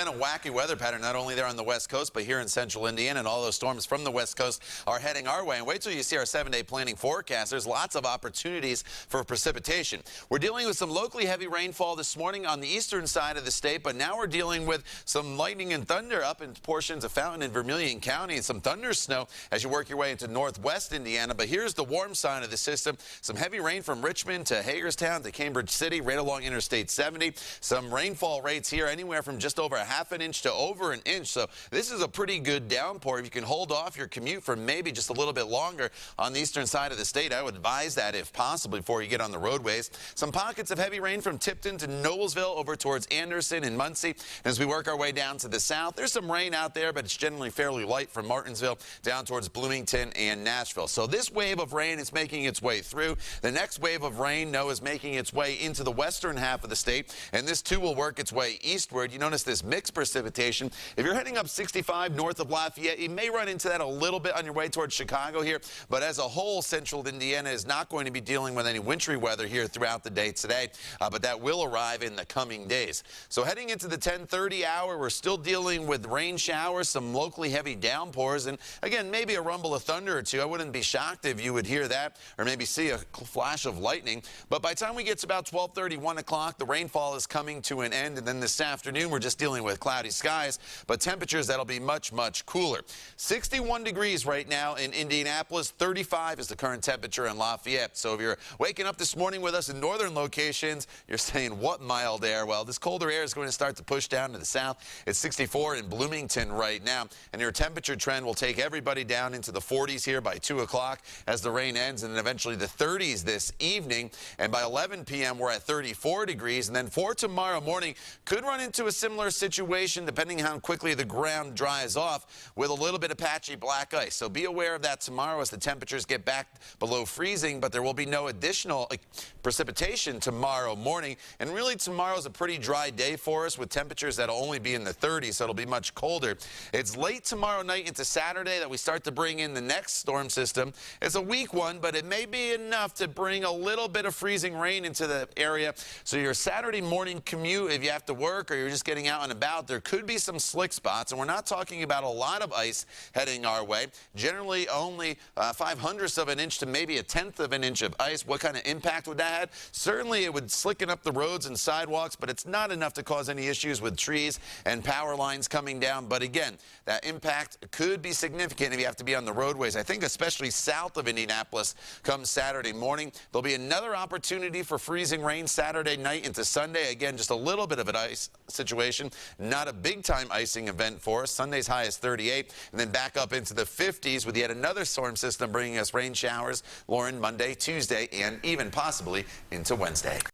been a wacky weather pattern, not only there on the west coast, but here in central Indiana, and all those storms from the west coast are heading our way. And wait till you see our 7-day planning forecast. There's lots of opportunities for precipitation. We're dealing with some locally heavy rainfall this morning on the eastern side of the state, but now we're dealing with some lightning and thunder up in portions of Fountain and Vermilion County, and some thunder snow as you work your way into northwest Indiana. But here's the warm side of the system. Some heavy rain from Richmond to Hagerstown to Cambridge City, right along Interstate 70. Some rainfall rates here anywhere from just over a half an inch to over an inch. So this is a pretty good downpour. If you can hold off your commute for maybe just a little bit longer on the eastern side of the state, I would advise that if possible before you get on the roadways. Some pockets of heavy rain from Tipton to Noblesville over towards Anderson and Muncie. And as we work our way down to the south, there's some rain out there, but it's generally fairly light from Martinsville down towards Bloomington and Nashville. So this wave of rain is making its way through. The next wave of rain, is making its way into the western half of the state, and this too will work its way eastward. You notice this mixed precipitation. If you're heading up 65 north of Lafayette, you may run into that a little bit on your way towards Chicago here, but as a whole, central Indiana is not going to be dealing with any wintry weather here throughout the day today, but that will arrive in the coming days. So heading into the 10:30 hour, we're still dealing with rain showers, some locally heavy downpours, and again, maybe a rumble of thunder or two. I wouldn't be shocked if you would hear that or maybe see a flash of lightning. But by the time we get to about 12:30, 1 o'clock, the rainfall is coming to an end. And then this afternoon, we're just dealing with cloudy skies, but temperatures that'll be much, much cooler. 61 degrees right now in Indianapolis. 35 is the current temperature in Lafayette. So if you're waking up this morning with us in northern locations, you're saying, what mild air? Well, this colder air is going to start to push down to the south. It's 64 in Bloomington right now. And your temperature trend will take everybody down into the 40s here by 2 o'clock as the rain ends, and then eventually the 30s this evening. And by 11 p.m., we're at 34 degrees. And then for tomorrow morning, could run into a similar situation depending how quickly the ground dries off with a little bit of patchy black ice. So be aware of that tomorrow as the temperatures get back below freezing, but there will be no additional precipitation tomorrow morning. And really, tomorrow is a pretty dry day for us with temperatures that'll only be in the 30s, so it'll be much colder. It's late tomorrow night into Saturday that we start to bring in the next storm system. It's a weak one, but it may be enough to bring a little bit of freezing rain into the area. So your Saturday morning commute, if you have to work or you're just getting out and about, there could be some slick spots. And we're not talking about a lot of ice heading our way. Generally only 0.05 of an inch to maybe 1/10 of an inch of ice. What kind of impact would that have? Certainly it would slicken up the roads and sidewalks, but it's not enough to cause any issues with trees and power lines coming down. But again, that impact could be significant if you have to be on the roadways. I think especially south of Indianapolis come Saturday morning. There'll be another opportunity for freezing rain Saturday night into Sunday. Again, just a little bit of an ice situation. Not a big-time icing event for us. Sunday's high is 38, and then back up into the 50s with yet another storm system bringing us rain showers, Lauren, Monday, Tuesday, and even possibly into Wednesday.